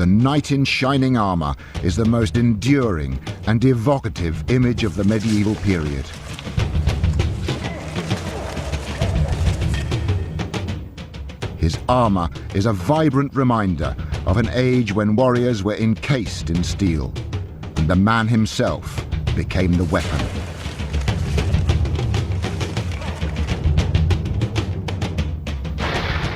the knight in shining armour is the most enduring and evocative image of the medieval period. His armour is a vibrant reminder of an age when warriors were encased in steel, and the man himself became the weapon.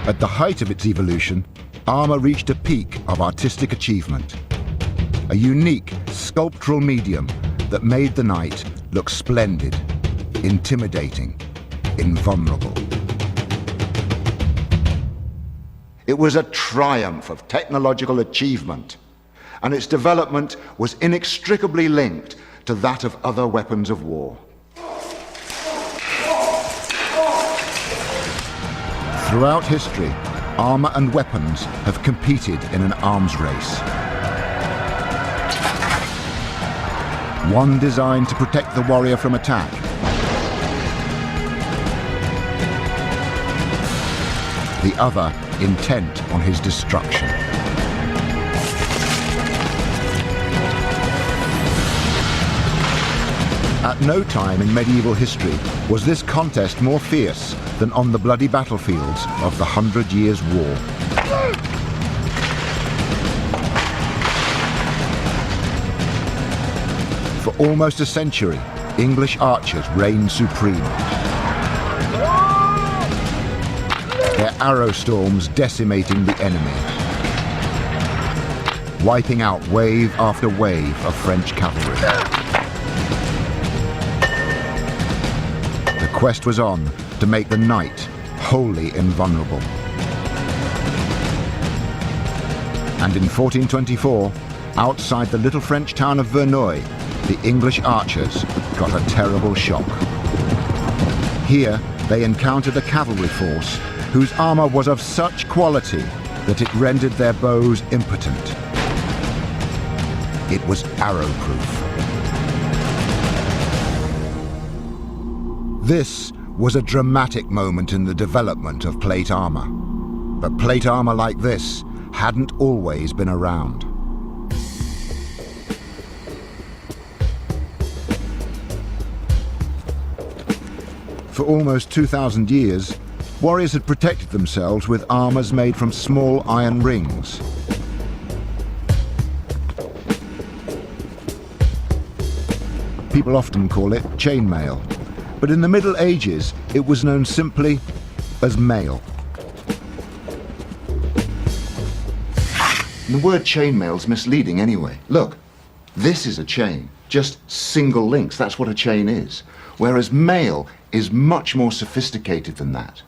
At the height of its evolution, armour reached a peak of artistic achievement, a unique sculptural medium that made the knight look splendid, intimidating, invulnerable. It was a triumph of technological achievement, and its development was inextricably linked to that of other weapons of war. Throughout history, armour and weapons have competed in an arms race. One designed to protect the warrior from attack, the other intent on his destruction. At no time in medieval history was this contest more fierce than on the bloody battlefields of the 100 Years' War. For almost a century, English archers reigned supreme. Their arrow storms decimating the enemy, wiping out wave after wave of French cavalry. The quest was on to make the knight wholly invulnerable. And in 1424, outside the little French town of Verneuil, the English archers got a terrible shock. Here, they encountered a cavalry force whose armour was of such quality that it rendered their bows impotent. It was arrow-proof. This was a dramatic moment in the development of plate armour. But plate armour like this hadn't always been around. For almost 2,000 years, warriors had protected themselves with armours made from small iron rings. People often call it chainmail, but in the Middle Ages it was known simply as mail. The word chainmail's misleading anyway. Look, this is a chain, just single links, that's what a chain is. Whereas mail is much more sophisticated than that.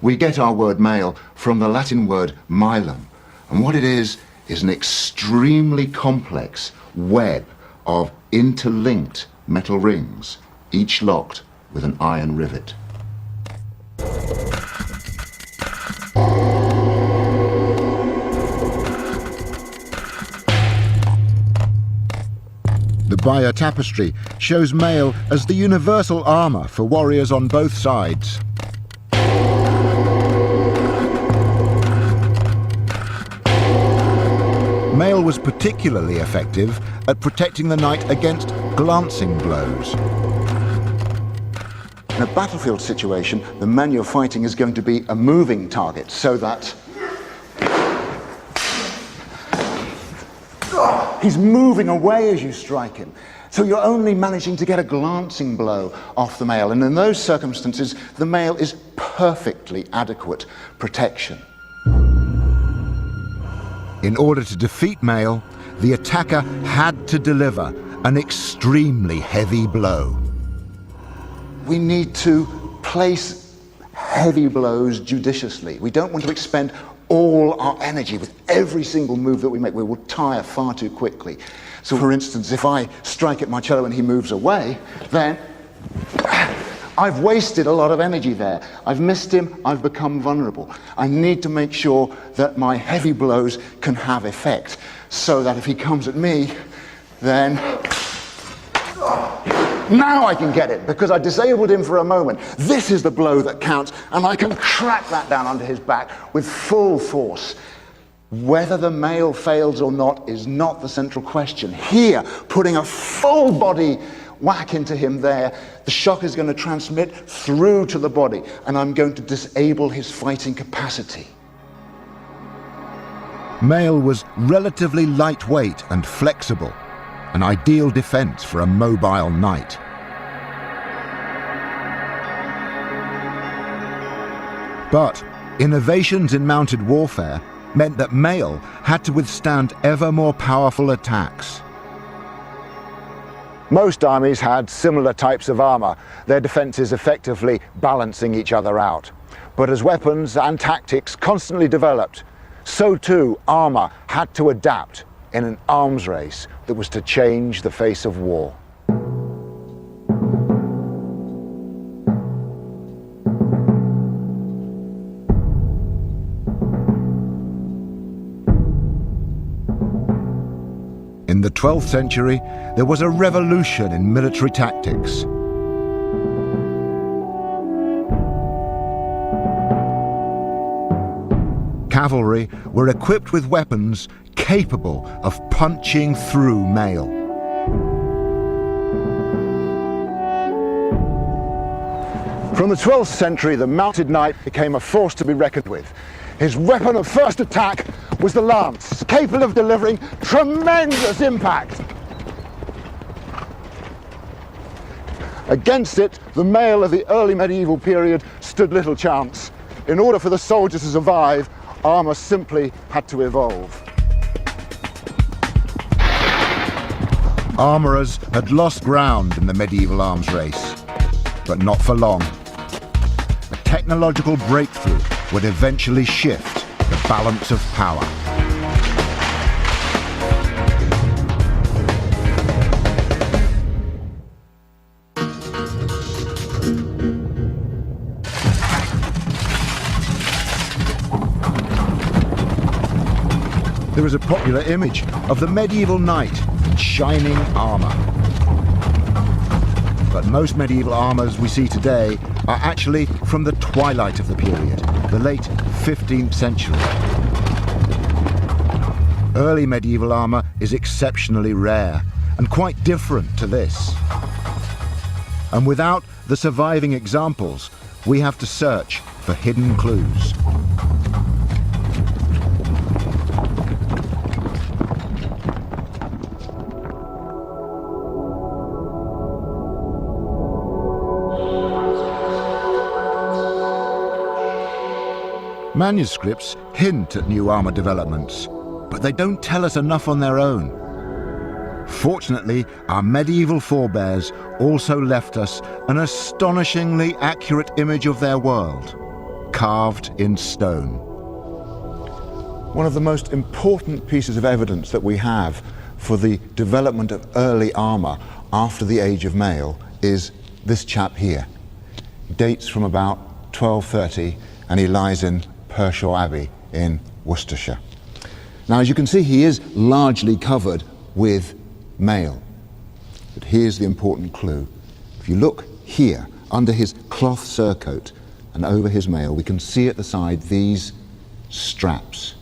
We get our word mail from the Latin word milum, and what it is an extremely complex web of interlinked metal rings, each locked with an iron rivet. The Bayeux tapestry shows mail as the universal armour for warriors on both sides. Mail was particularly effective at protecting the knight against glancing blows. In a battlefield situation, the man you're fighting is going to be a moving target, so that he's moving away as you strike him. So you're only managing to get a glancing blow off the mail, and in those circumstances, the mail is perfectly adequate protection. In order to defeat mail, the attacker had to deliver an extremely heavy blow. We need to place heavy blows judiciously. We don't want to expend all our energy with every single move that we make. We will tire far too quickly. So for instance, if I strike at Marcello and he moves away, then I've wasted a lot of energy there. I've missed him, I've become vulnerable. I need to make sure that my heavy blows can have effect, so that if he comes at me, then now I can get it, because I disabled him for a moment. This is the blow that counts, and I can crack that down onto his back with full force. Whether the male fails or not is not the central question. Here, putting a full body whack into him there, the shock is going to transmit through to the body, and I'm going to disable his fighting capacity. Male was relatively lightweight and flexible, an ideal defense for a mobile knight. But innovations in mounted warfare meant that male had to withstand ever more powerful attacks. Most armies had similar types of armour, their defences effectively balancing each other out. But as weapons and tactics constantly developed, so too armour had to adapt in an arms race that was to change the face of war. In the 12th century, there was a revolution in military tactics. Cavalry were equipped with weapons capable of punching through mail. From the 12th century, the mounted knight became a force to be reckoned with. His weapon of first attack was the lance, capable of delivering tremendous impact. Against it, the male of the early medieval period stood little chance. In order for the soldier to survive, armour simply had to evolve. Armourers had lost ground in the medieval arms race, but not for long. A technological breakthrough would eventually shift the balance of power. There is a popular image of the medieval knight in shining armour. But most medieval armours we see today are actually from the twilight of the period, the late 15th century. Early medieval armour is exceptionally rare and quite different to this. And without the surviving examples, we have to search for hidden clues. Manuscripts hint at new armour developments, but they don't tell us enough on their own. Fortunately, our medieval forebears also left us an astonishingly accurate image of their world, carved in stone. One of the most important pieces of evidence that we have for the development of early armour after the age of mail is this chap here. He dates from about 1230 and he lies in Pershaw Abbey in Worcestershire. Now, as you can see, he is largely covered with mail. But here's the important clue. If you look here, under his cloth surcoat and over his mail, we can see at the side these straps.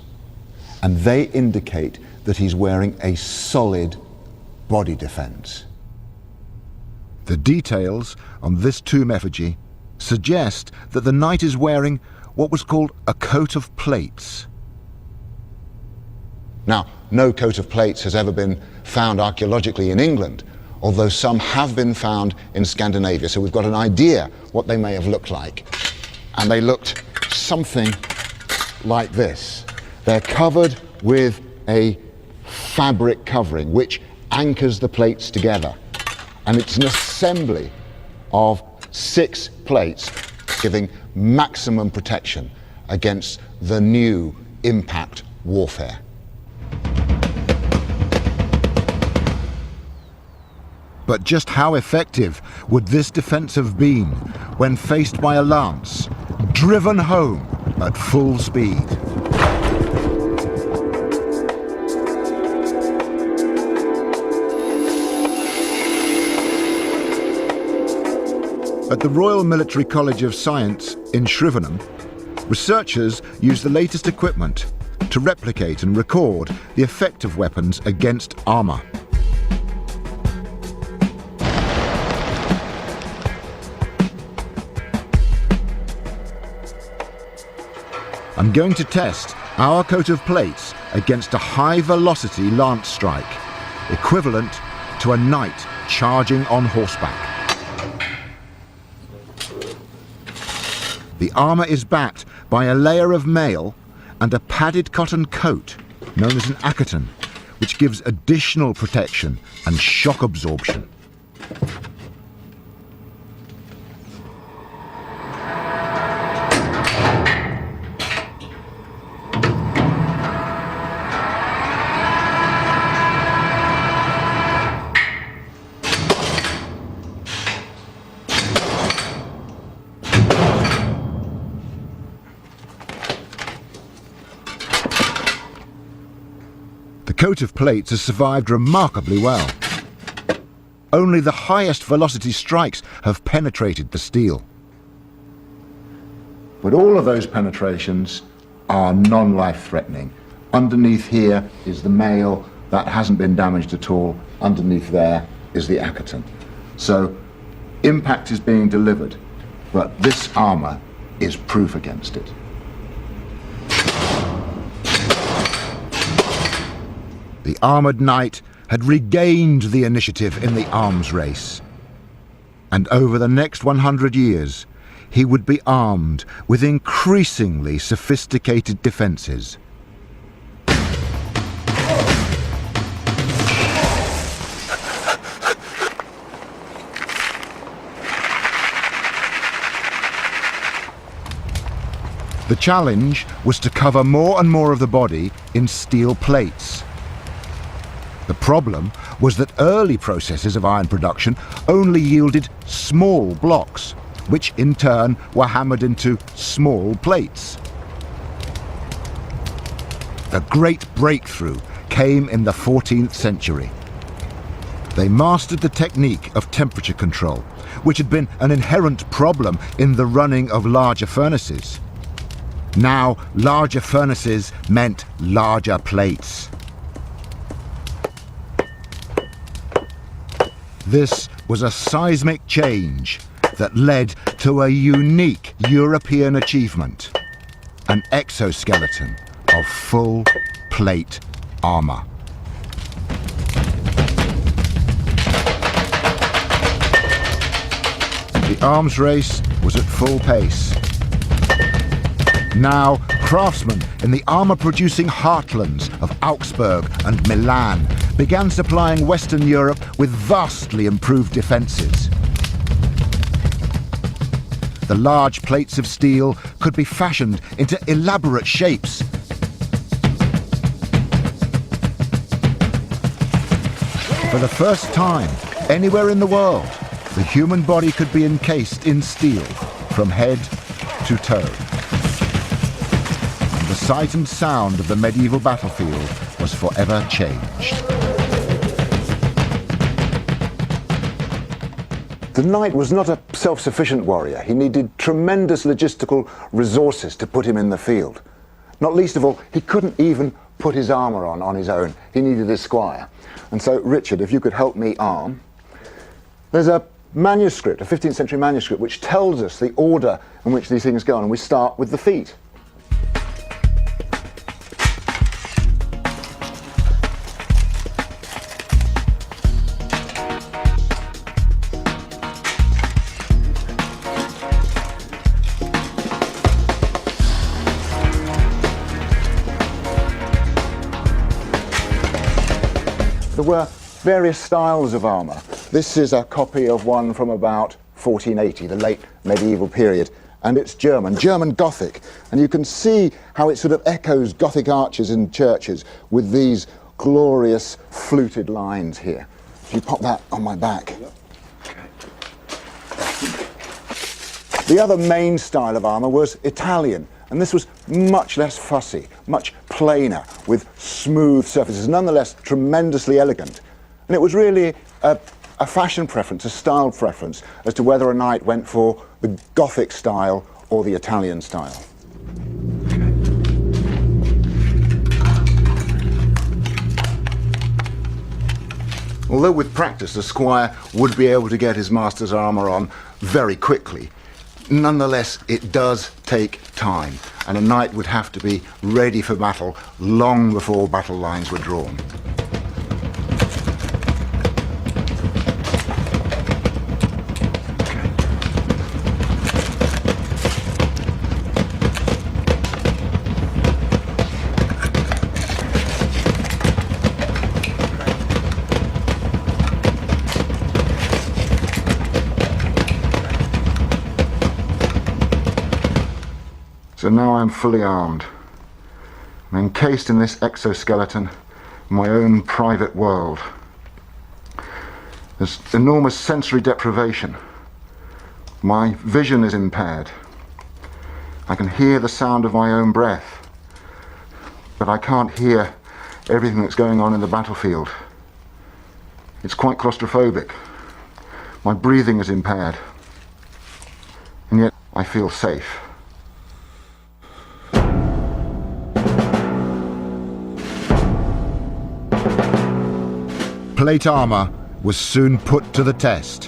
And they indicate that he's wearing a solid body defense. The details on this tomb effigy suggest that the knight is wearing what was called a coat of plates. Now, no coat of plates has ever been found archaeologically in England, although some have been found in Scandinavia, so we've got an idea what they may have looked like. And they looked something like this. They're covered with a fabric covering which anchors the plates together. And it's an assembly of 6 plates giving maximum protection against the new impact warfare. But just how effective would this defense have been when faced by a lance, driven home at full speed? At the Royal Military College of Science in Shrivenham, researchers use the latest equipment to replicate and record the effect of weapons against armour. I'm going to test our coat of plates against a high-velocity lance strike, equivalent to a knight charging on horseback. The armour is backed by a layer of mail and a padded cotton coat, known as an accaton, which gives additional protection and shock absorption. The coat of plates has survived remarkably well. Only the highest velocity strikes have penetrated the steel. But all of those penetrations are non-life-threatening. Underneath here is the mail, that hasn't been damaged at all. Underneath there is the accaton. So impact is being delivered, but this armour is proof against it. The armoured knight had regained the initiative in the arms race. And over the next 100 years, he would be armed with increasingly sophisticated defences. The challenge was to cover more and more of the body in steel plates. The problem was that early processes of iron production only yielded small blocks, which in turn were hammered into small plates. The great breakthrough came in the 14th century. They mastered the technique of temperature control, which had been an inherent problem in the running of larger furnaces. Now, larger furnaces meant larger plates. This was a seismic change that led to a unique European achievement, an exoskeleton of full plate armour. The arms race was at full pace. Now, craftsmen in the armour-producing heartlands of Augsburg and Milan began supplying Western Europe with vastly improved defences. The large plates of steel could be fashioned into elaborate shapes. For the first time, anywhere in the world, the human body could be encased in steel from head to toe. And the sight and sound of the medieval battlefield was forever changed. The knight was not a self-sufficient warrior. He needed tremendous logistical resources to put him in the field. Not least of all, he couldn't even put his armour on his own. He needed his squire. And so, Richard, if you could help me arm. There's a manuscript, a 15th century manuscript, which tells us the order in which these things go on, and we start with the feet. There were various styles of armour. This is a copy of one from about 1480, the late medieval period, and it's German Gothic. And you can see how it sort of echoes Gothic arches in churches with these glorious fluted lines here. If you pop that on my back. The other main style of armour was Italian, and this was much less fussy, much plainer, with smooth surfaces, nonetheless tremendously elegant. And it was really a fashion preference, a style preference, as to whether a knight went for the Gothic style or the Italian style. Although with practice the squire would be able to get his master's armour on very quickly, nonetheless it does take time, and a knight would have to be ready for battle long before battle lines were drawn. So now I'm fully armed. I'm encased in this exoskeleton, my own private world. There's enormous sensory deprivation. My vision is impaired. I can hear the sound of my own breath, but I can't hear everything that's going on in the battlefield. It's quite claustrophobic. My breathing is impaired, and yet I feel safe. Plate armour was soon put to the test.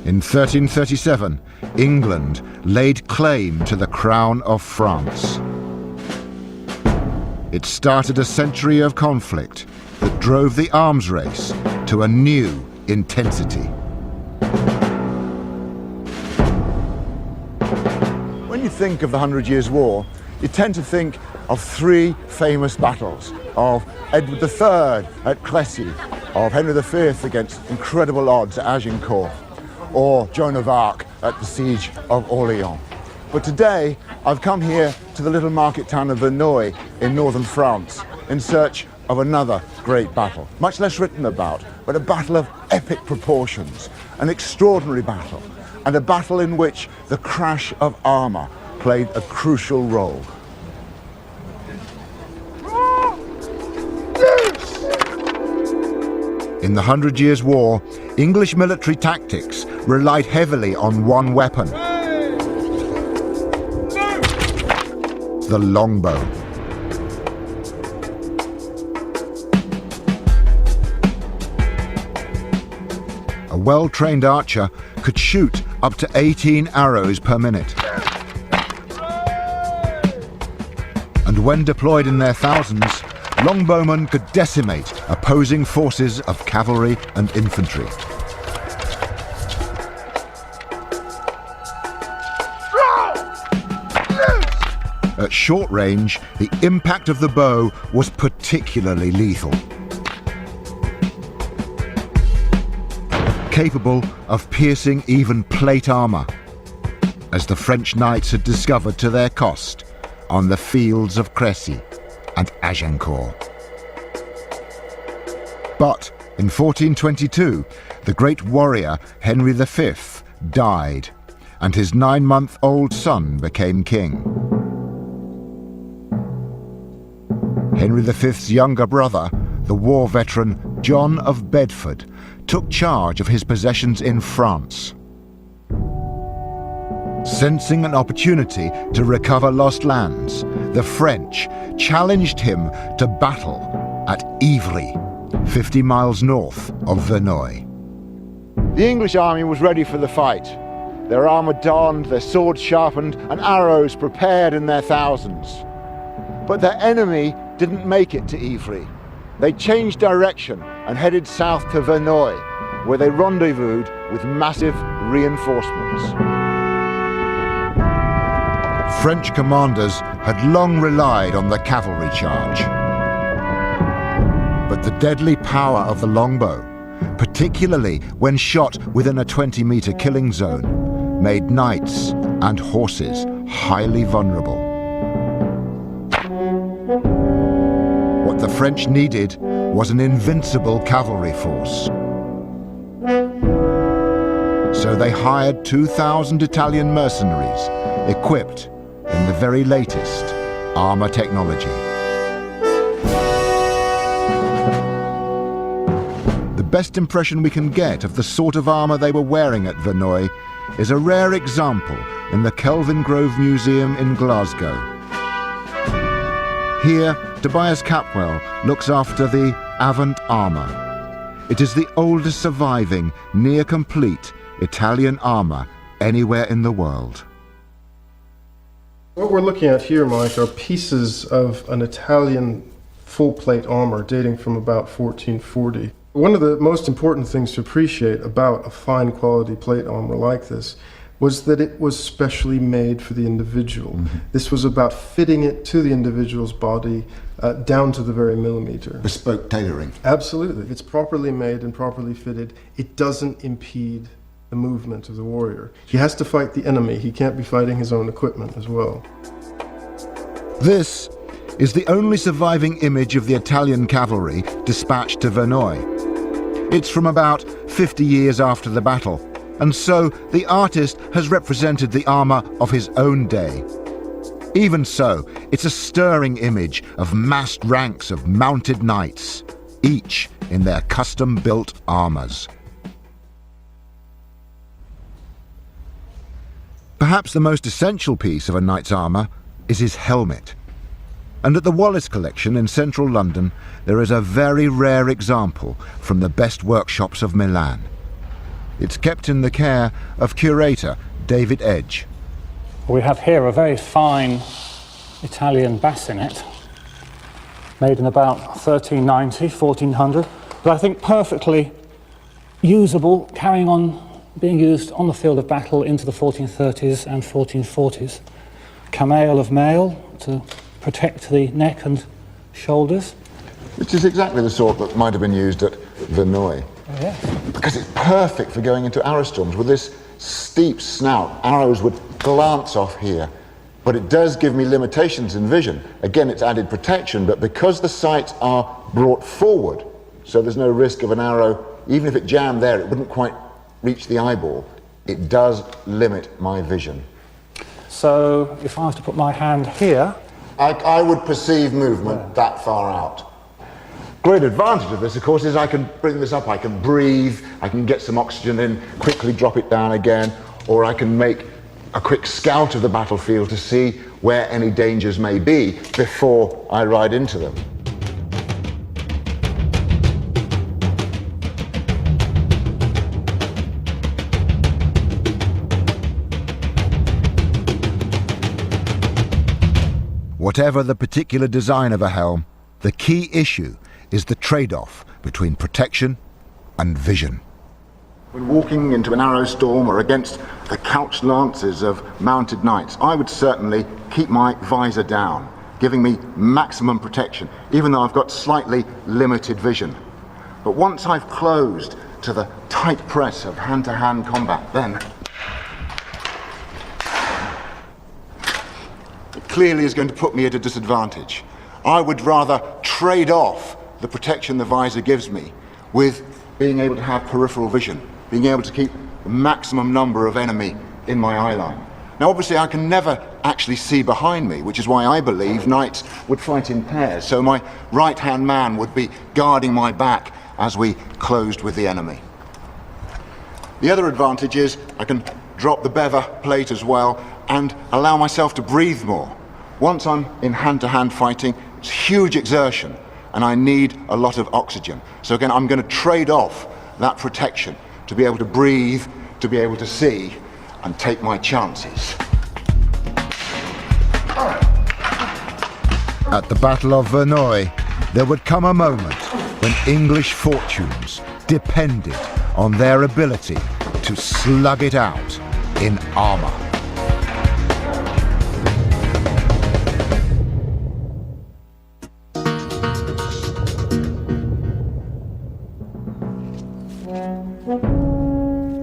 In 1337, England laid claim to the crown of France. It started a century of conflict that drove the arms race to a new intensity. When you think of the 100 Years' War, you tend to think of three famous battles: of Edward III at Crécy, of Henry V against incredible odds at Agincourt, or Joan of Arc at the Siege of Orléans. But today, I've come here to the little market town of Verneuil in northern France in search of another great battle, much less written about, but a battle of epic proportions, an extraordinary battle, and a battle in which the crash of armour played a crucial role. In the 100 Years' War, English military tactics relied heavily on one weapon: the longbow. A well-trained archer could shoot up to 18 arrows per minute. And when deployed in their thousands, longbowmen could decimate opposing forces of cavalry and infantry. At short range, the impact of the bow was particularly lethal. Capable of piercing even plate armour, as the French knights had discovered to their cost on the fields of Crécy and Agincourt. But in 1422, the great warrior Henry V died, and his 9-month-old son became king. Henry V's younger brother, the war veteran John of Bedford, took charge of his possessions in France. Sensing an opportunity to recover lost lands, the French challenged him to battle at Ivry, 50 miles north of Verneuil. The English army was ready for the fight. Their armour donned, their swords sharpened, and arrows prepared in their thousands. But their enemy didn't make it to Ivry. They changed direction and headed south to Verneuil, where they rendezvoused with massive reinforcements. French commanders had long relied on the cavalry charge. But the deadly power of the longbow, particularly when shot within a 20-meter killing zone, made knights and horses highly vulnerable. What the French needed was an invincible cavalry force. So they hired 2,000 Italian mercenaries, equipped in the very latest armour technology. The best impression we can get of the sort of armour they were wearing at Verneuil is a rare example in the Kelvin Grove Museum in Glasgow. Here, Tobias Capwell looks after the Avant Armour. It is the oldest surviving, near-complete Italian armour anywhere in the world. What we're looking at here, Mike, are pieces of an Italian full-plate armour dating from about 1440. One of the most important things to appreciate about a fine quality plate armour like this was that it was specially made for the individual. Mm-hmm. This was about fitting it to the individual's body down to the very millimeter. Bespoke tailoring. Absolutely. If it's properly made and properly fitted, it doesn't impede the movement of the warrior. He has to fight the enemy. He can't be fighting his own equipment as well. This is the only surviving image of the Italian cavalry dispatched to Verneuil. It's from about 50 years after the battle, and so the artist has represented the armour of his own day. Even so, it's a stirring image of massed ranks of mounted knights, each in their custom-built armours. Perhaps the most essential piece of a knight's armour is his helmet. And at the Wallace Collection in central London, there is a very rare example from the best workshops of Milan. It's kept in the care of curator David Edge. We have here a very fine Italian bassinet, made in about 1390, 1400, but I think perfectly usable, carrying on being used on the field of battle into the 1430s and 1440s. Camail of mail to protect the neck and shoulders. Which is exactly the sort that might have been used at Verneuil. Oh, yes. Because it's perfect for going into arrow storms. With this steep snout, arrows would glance off here. But it does give me limitations in vision. Again, it's added protection, but because the sights are brought forward, so there's no risk of an arrow, even if it jammed there, it wouldn't quite reach the eyeball, it does limit my vision. So if I was to put my hand here, I would perceive movement that far out. Great advantage of this, of course, is I can bring this up, I can breathe, I can get some oxygen in, quickly drop it down again, or I can make a quick scout of the battlefield to see where any dangers may be before I ride into them. Whatever the particular design of a helm, the key issue is the trade-off between protection and vision. When walking into an arrow storm or against the couched lances of mounted knights, I would certainly keep my visor down, giving me maximum protection, even though I've got slightly limited vision. But once I've closed to the tight press of hand-to-hand combat, then it clearly is going to put me at a disadvantage. I would rather trade off the protection the visor gives me with being able to have peripheral vision, being able to keep the maximum number of enemy in my eye line. Now obviously I can never actually see behind me, which is why I believe knights would fight in pairs, so my right-hand man would be guarding my back as we closed with the enemy. The other advantage is I can drop the bever plate as well and allow myself to breathe more. Once I'm in hand-to-hand fighting, it's huge exertion and I need a lot of oxygen. So again, I'm going to trade off that protection to be able to breathe, to be able to see and take my chances. At the Battle of Verneuil, there would come a moment when English fortunes depended on their ability to slug it out in armour.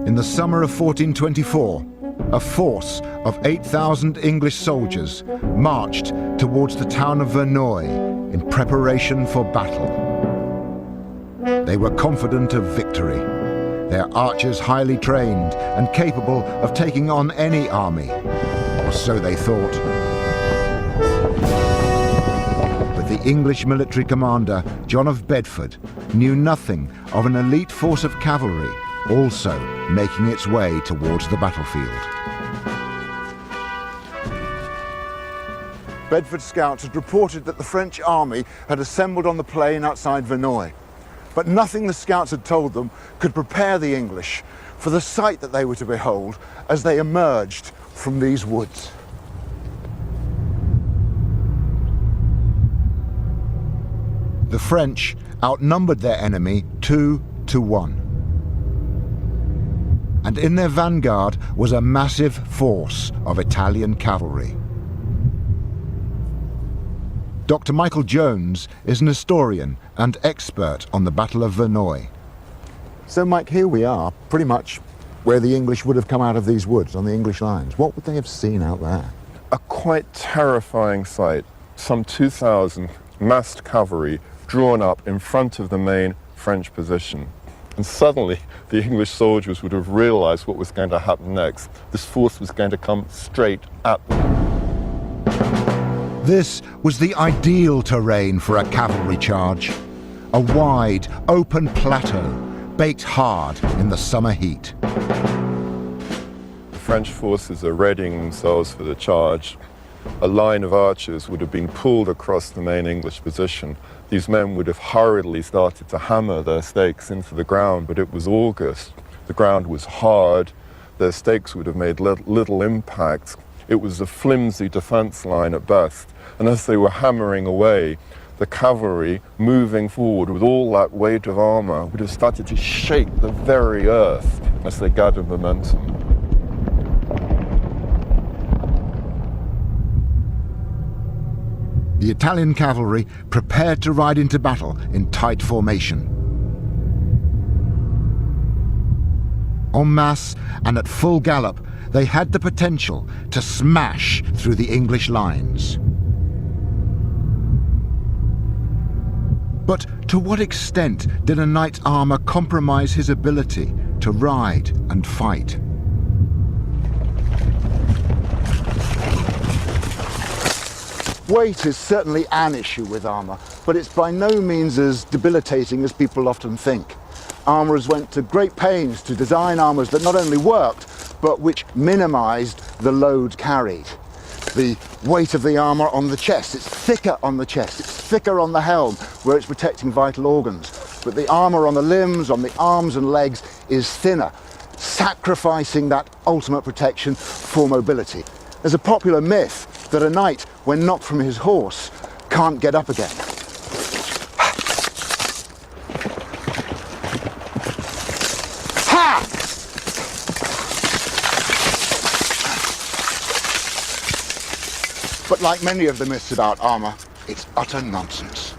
In the summer of 1424, a force of 8,000 English soldiers marched towards the town of Verneuil in preparation for battle. They were confident of victory, their archers highly trained and capable of taking on any army, or so they thought. But the English military commander, John of Bedford, knew nothing of an elite force of cavalry also making its way towards the battlefield. Bedford scouts had reported that the French army had assembled on the plain outside Verneuil. But nothing the scouts had told them could prepare the English for the sight that they were to behold as they emerged from these woods. The French outnumbered their enemy 2-1. And in their vanguard was a massive force of Italian cavalry. Dr. Michael Jones is an historian and expert on the Battle of Verneuil. So, Mike, here we are, pretty much where the English would have come out of these woods on the English lines. What would they have seen out there? A quite terrifying sight. Some 2,000 massed cavalry drawn up in front of the main French position. And suddenly, the English soldiers would have realized what was going to happen next. This force was going to come straight at them. This was the ideal terrain for a cavalry charge. A wide, open plateau, baked hard in the summer heat. The French forces are readying themselves for the charge. A line of archers would have been pulled across the main English position. These men would have hurriedly started to hammer their stakes into the ground, but it was August. The ground was hard. Their stakes would have made little impact. It was a flimsy defense line at best. And as they were hammering away, the cavalry, moving forward with all that weight of armor, would have started to shake the very earth as they gathered momentum. The Italian cavalry prepared to ride into battle in tight formation. En masse and at full gallop, they had the potential to smash through the English lines. But to what extent did a knight's armor compromise his ability to ride and fight? Weight is certainly an issue with armour, but it's by no means as debilitating as people often think. Armourers went to great pains to design armours that not only worked, but which minimised the load carried. The weight of the armour on the chest, it's thicker on the chest, it's thicker on the helm, where it's protecting vital organs. But the armour on the limbs, on the arms and legs is thinner, sacrificing that ultimate protection for mobility. There's a popular myth that a knight, when knocked from his horse, can't get up again. Ha! But like many of the myths about armour, it's utter nonsense.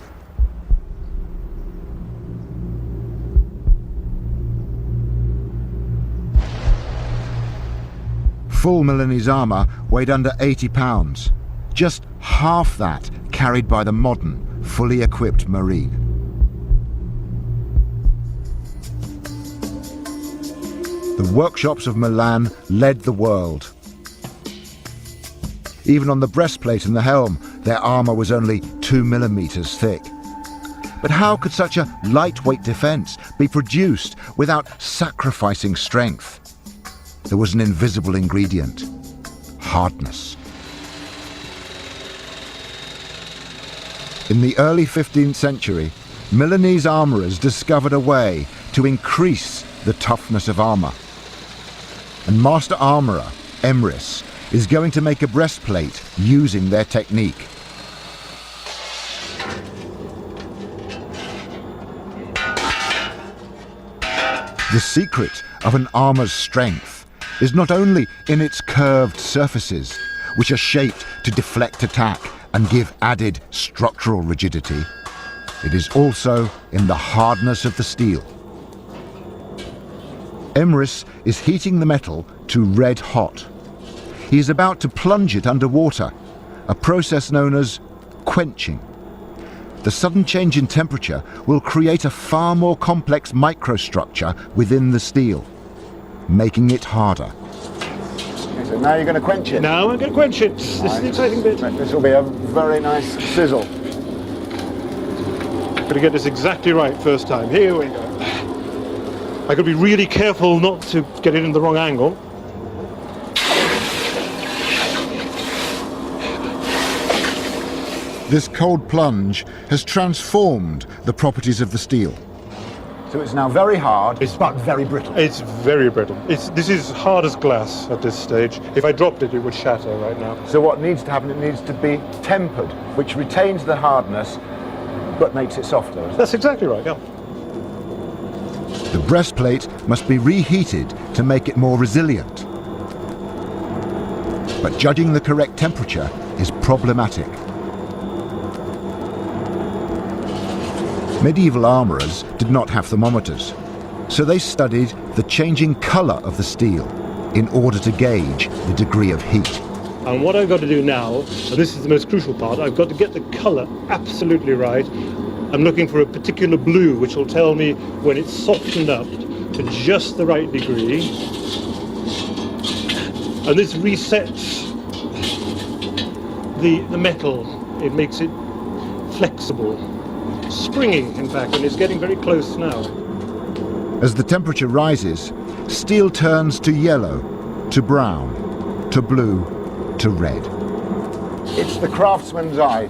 Full Milanese armour weighed under 80 pounds, just half that carried by the modern, fully equipped Marine. The workshops of Milan led the world. Even on the breastplate and the helm, their armour was only 2 millimeters thick. But how could such a lightweight defence be produced without sacrificing strength? There was an invisible ingredient: hardness. In the early 15th century, Milanese armourers discovered a way to increase the toughness of armour. And master armourer Emrys is going to make a breastplate using their technique. The secret of an armour's strength is not only in its curved surfaces, which are shaped to deflect attack and give added structural rigidity. It is also in the hardness of the steel. Emrys is heating the metal to red hot. He is about to plunge it under water, a process known as quenching. The sudden change in temperature will create a far more complex microstructure within the steel, making it harder. Okay, so now you're going to quench it. Now I'm going to quench it. This is the exciting bit. This will be a very nice sizzle. Got to get this exactly right first time. Here we go. I could be really careful not to get it in the wrong angle. This cold plunge has transformed the properties of the steel. So it's now very hard, but very brittle. It's very brittle. This is hard as glass at this stage. If I dropped it, it would shatter right now. So what needs to happen, it needs to be tempered, which retains the hardness, but makes it softer. That's exactly right, yeah. The breastplate must be reheated to make it more resilient. But judging the correct temperature is problematic. Medieval armourers did not have thermometers, so they studied the changing colour of the steel in order to gauge the degree of heat. And what I've got to do now, and this is the most crucial part, I've got to get the colour absolutely right. I'm looking for a particular blue which will tell me when it's softened up to just the right degree. And this resets the metal. It makes it flexible, springing in fact, and it's getting very close now. As the temperature rises, steel turns to yellow, to brown, to blue, to red. It's the craftsman's eye.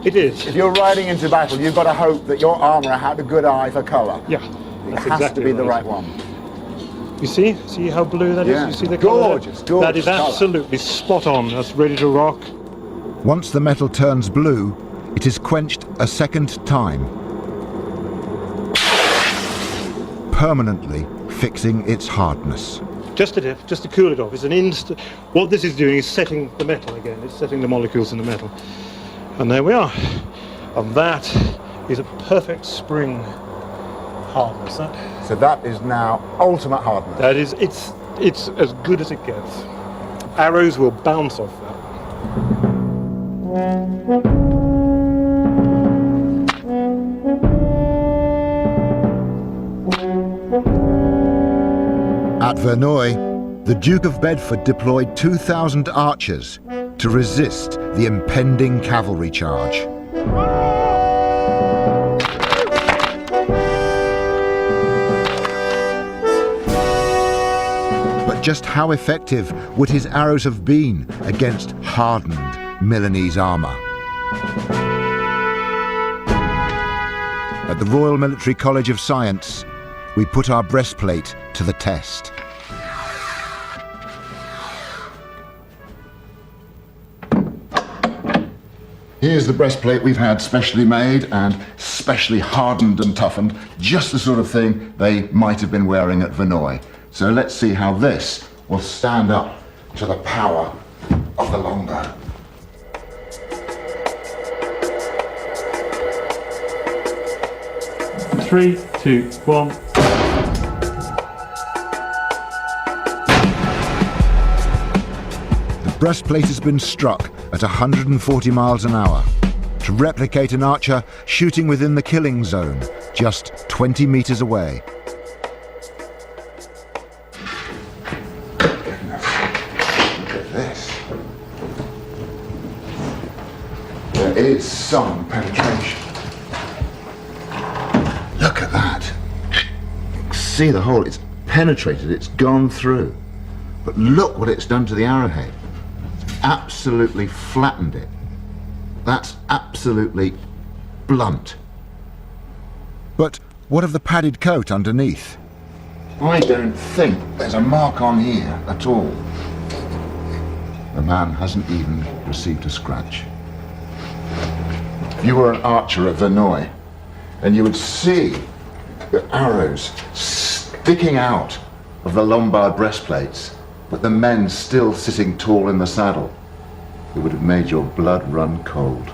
It is. If you're riding into battle, you've got to hope that your armourer had a good eye for colour. Yeah, It that's has exactly to be the right. right one. You see how blue that is? Yeah. You see the colour? Gorgeous, gorgeous That is colour. absolutely spot on. That's ready to rock. Once the metal turns blue, it is quenched a second time, permanently fixing its hardness. Just to cool it off. It's an instant. What this is doing is setting the metal again. It's setting the molecules in the metal. And there we are. And that is a perfect spring hardness. So that is now ultimate hardness. That is, it's as good as it gets. Arrows will bounce off that. At Verneuil, the Duke of Bedford deployed 2,000 archers to resist the impending cavalry charge. But just how effective would his arrows have been against hardened Milanese armour? At the Royal Military College of Science, we put our breastplate to the test. Here's the breastplate we've had specially made and specially hardened and toughened, just the sort of thing they might have been wearing at Verneuil. So let's see how this will stand up to the power of the longbow. Three, two, one. The breastplate has been struck at 140 miles an hour to replicate an archer shooting within the killing zone, just 20 meters away. Goodness, look at this. There is some penetration. Look at that. See the hole, it's penetrated, it's gone through. But look what it's done to the arrowhead. Absolutely flattened it. That's absolutely blunt. But what of the padded coat underneath? I don't think there's a mark on here at all. The man hasn't even received a scratch. If you were an archer at Verneuil, and you would see the arrows sticking out of the Lombard breastplates, but the men still sitting tall in the saddle, it would have made your blood run cold.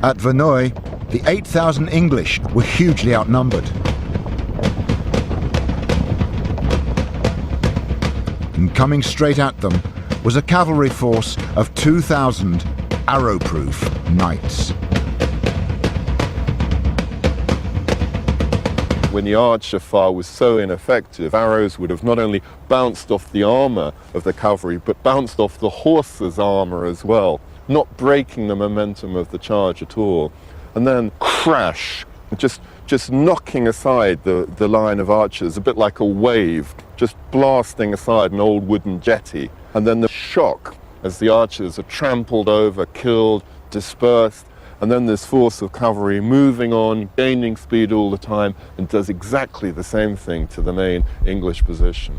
At Verneuil, the 8,000 English were hugely outnumbered. And coming straight at them was a cavalry force of 2,000 arrow-proof knights. When the archer fire was so ineffective, arrows would have not only bounced off the armour of the cavalry, but bounced off the horse's armour as well, not breaking the momentum of the charge at all. And then crash, just knocking aside the line of archers, a bit like a wave, just blasting aside an old wooden jetty. And then the shock as the archers are trampled over, killed, dispersed, and then this force of cavalry moving on, gaining speed all the time, and does exactly the same thing to the main English position.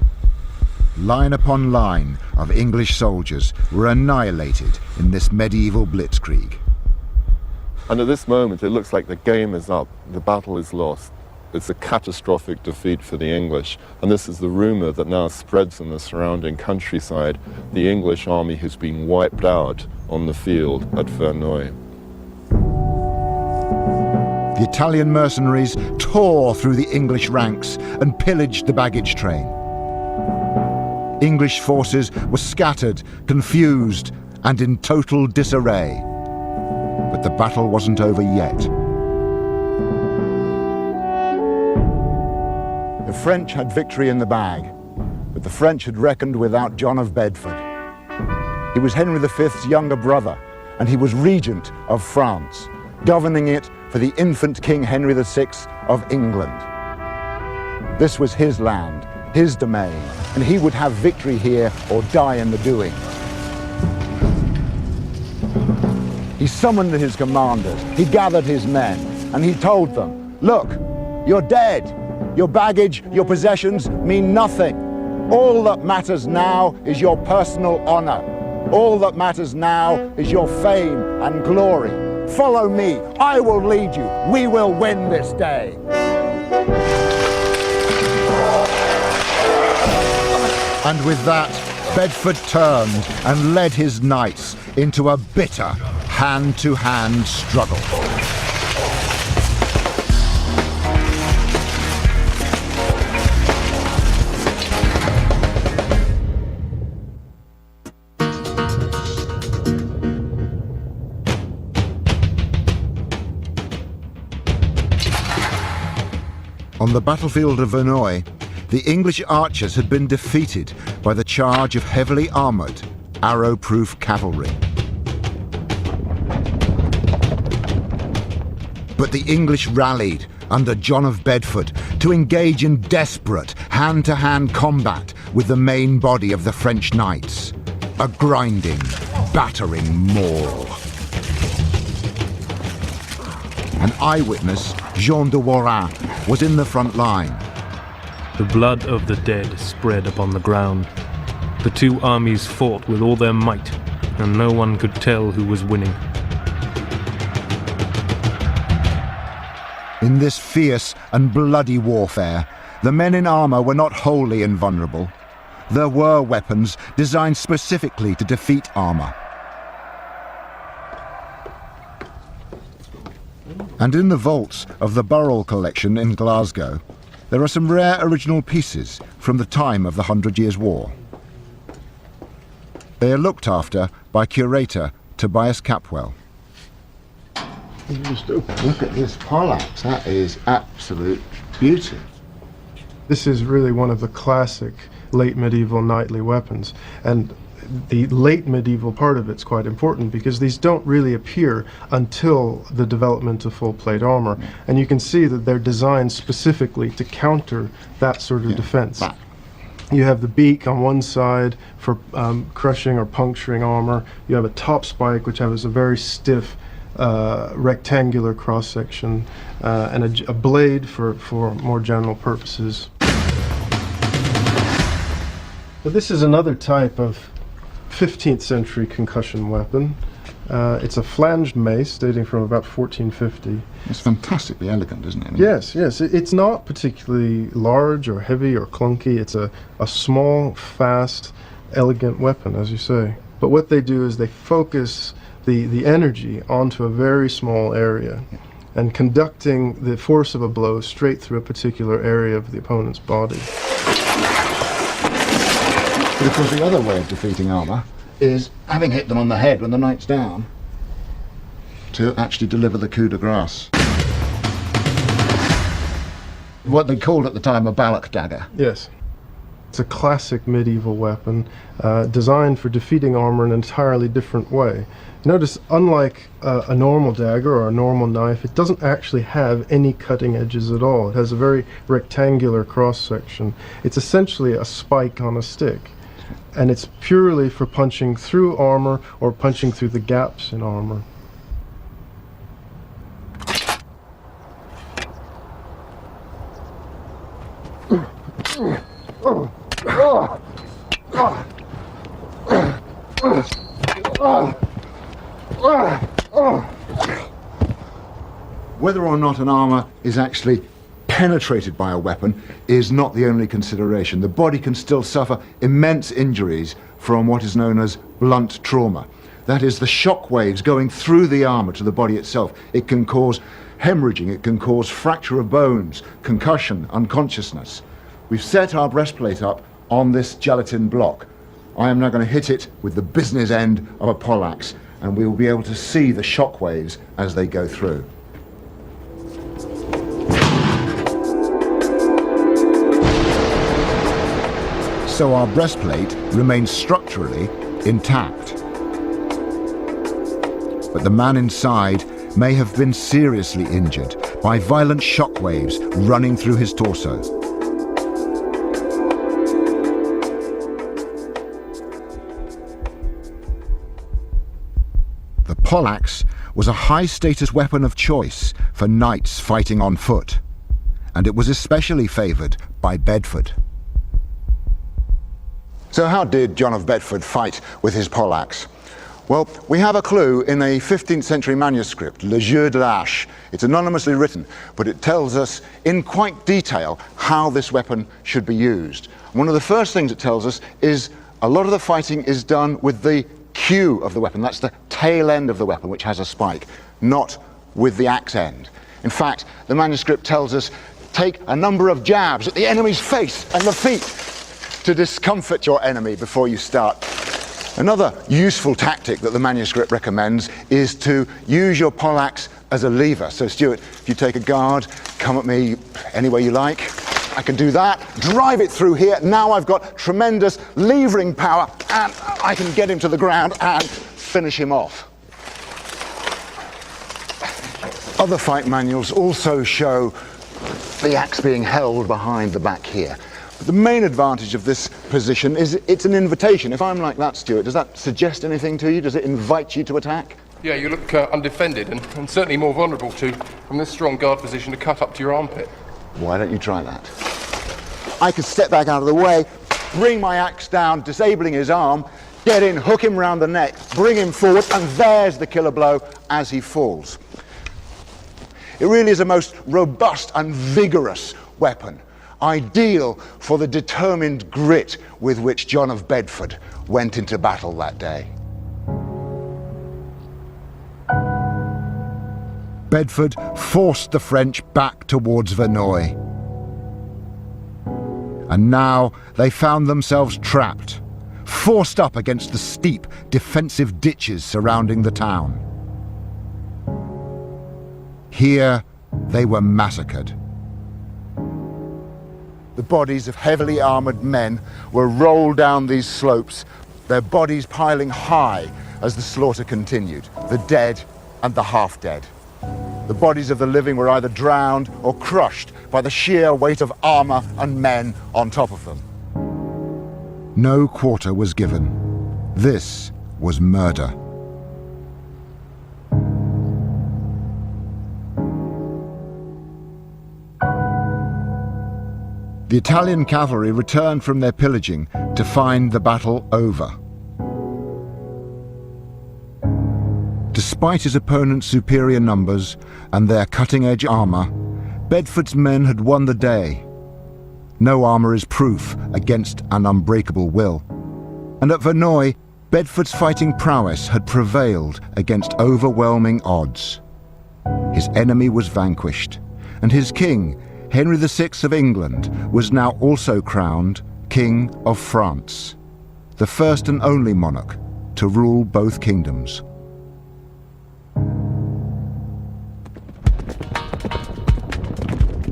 Line upon line of English soldiers were annihilated in this medieval blitzkrieg. And at this moment, it looks like the game is up, the battle is lost. It's a catastrophic defeat for the English, and this is the rumor that now spreads in the surrounding countryside. The English army has been wiped out on the field at Verneuil. The Italian mercenaries tore through the English ranks and pillaged the baggage train. English forces were scattered, confused, and in total disarray. But the battle wasn't over yet. The French had victory in the bag, but the French had reckoned without John of Bedford. He was Henry V's younger brother, and he was regent of France, governing it for the infant King Henry VI of England. This was his land, his domain, and he would have victory here or die in the doing. He summoned his commanders, he gathered his men, and he told them, look, you're dead. Your baggage, your possessions mean nothing. All that matters now is your personal honor. All that matters now is your fame and glory. Follow me, I will lead you. We will win this day. And with that, Bedford turned and led his knights into a bitter hand-to-hand struggle. On the battlefield of Verneuil, the English archers had been defeated by the charge of heavily armoured, arrow-proof cavalry. But the English rallied under John of Bedford to engage in desperate hand-to-hand combat with the main body of the French knights, a grinding, battering maul. An eyewitness, Jean de Warrin, was in the front line. The blood of the dead spread upon the ground. The two armies fought with all their might, and no one could tell who was winning. In this fierce and bloody warfare, the men in armour were not wholly invulnerable. There were weapons designed specifically to defeat armour. And in the vaults of the Burrell collection in Glasgow, there are some rare original pieces from the time of the 100 Years' War. They are looked after by curator Tobias Capwell. Just look at this poleaxe, that is absolute beauty. This is really one of the classic late medieval knightly weapons, and the late medieval part of it's quite important because these don't really appear until the development of full plate armor, and you can see that they're designed specifically to counter that sort of defense. You have the beak on one side for crushing or puncturing armor. You have a top spike which has a very stiff rectangular cross section, and a blade for more general purposes. But this is another type of 15th century concussion weapon. It's a flanged mace dating from about 1450. It's fantastically elegant, isn't it? Yes. It's not particularly large or heavy or clunky. It's a small, fast, elegant weapon, as you say. But what they do is they focus the energy onto a very small area, and conducting the force of a blow straight through a particular area of the opponent's body. But of course the other way of defeating armour is having hit them on the head when the knight's down to actually deliver the coup de grace. What they called at the time a ballock dagger. Yes. It's a classic medieval weapon designed for defeating armor in an entirely different way. Notice, unlike a normal dagger or a normal knife, it doesn't actually have any cutting edges at all. It has a very rectangular cross-section. It's essentially a spike on a stick, and it's purely for punching through armor or punching through the gaps in armor. Whether or not an armour is actually penetrated by a weapon is not the only consideration. The body can still suffer immense injuries from what is known as blunt trauma. That is, the shock waves going through the armour to the body itself. It can cause hemorrhaging, it can cause fracture of bones, concussion, unconsciousness. We've set our breastplate up on this gelatin block. I am now going to hit it with the business end of a poleaxe, and we will be able to see the shock waves as they go through. So our breastplate remains structurally intact. But the man inside may have been seriously injured by violent shock waves running through his torso. The poleaxe was a high-status weapon of choice for knights fighting on foot, and it was especially favoured by Bedford. So how did John of Bedford fight with his poleaxe? Well, we have a clue in a 15th century manuscript, Le Jeu de l'Hache. It's anonymously written, but it tells us in quite detail how this weapon should be used. One of the first things it tells us is a lot of the fighting is done with the queue of the weapon. That's the tail end of the weapon, which has a spike, not with the axe end. In fact, the manuscript tells us, take a number of jabs at the enemy's face and the feet to discomfort your enemy before you start. Another useful tactic that the manuscript recommends is to use your poleaxe as a lever. So Stuart, if you take a guard, come at me any way you like. I can do that, drive it through here. Now I've got tremendous levering power and I can get him to the ground and finish him off. Other fight manuals also show the axe being held behind the back here. But the main advantage of this position is it's an invitation. If I'm like that, Stuart, does that suggest anything to you? Does it invite you to attack? Yeah, you look undefended and certainly more vulnerable to, from this strong guard position, to cut up to your armpit. Why don't you try that? I could step back out of the way, bring my axe down, disabling his arm, get in, hook him round the neck, bring him forward, and there's the killer blow as he falls. It really is a most robust and vigorous weapon, ideal for the determined grit with which John of Bedford went into battle that day. Bedford forced the French back towards Verneuil. And now they found themselves trapped, forced up against the steep defensive ditches surrounding the town. Here they were massacred. The bodies of heavily armoured men were rolled down these slopes, their bodies piling high as the slaughter continued, the dead and the half-dead. The bodies of the living were either drowned or crushed by the sheer weight of armour and men on top of them. No quarter was given. This was murder. The Italian cavalry returned from their pillaging to find the battle over. Despite his opponent's superior numbers and their cutting-edge armour, Bedford's men had won the day. No armour is proof against an unbreakable will. And at Verneuil, Bedford's fighting prowess had prevailed against overwhelming odds. His enemy was vanquished, and his king, Henry VI of England, was now also crowned King of France, the first and only monarch to rule both kingdoms.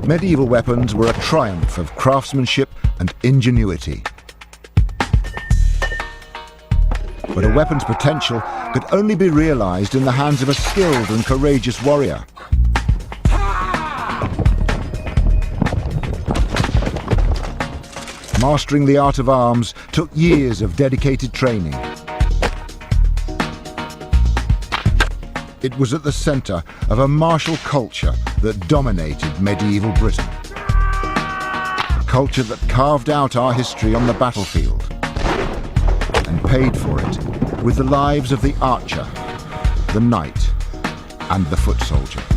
Medieval weapons were a triumph of craftsmanship and ingenuity. But a weapon's potential could only be realized in the hands of a skilled and courageous warrior. Mastering the art of arms took years of dedicated training. It was at the center of a martial culture that dominated medieval Britain. A culture that carved out our history on the battlefield and paid for it with the lives of the archer, the knight, and the foot soldier.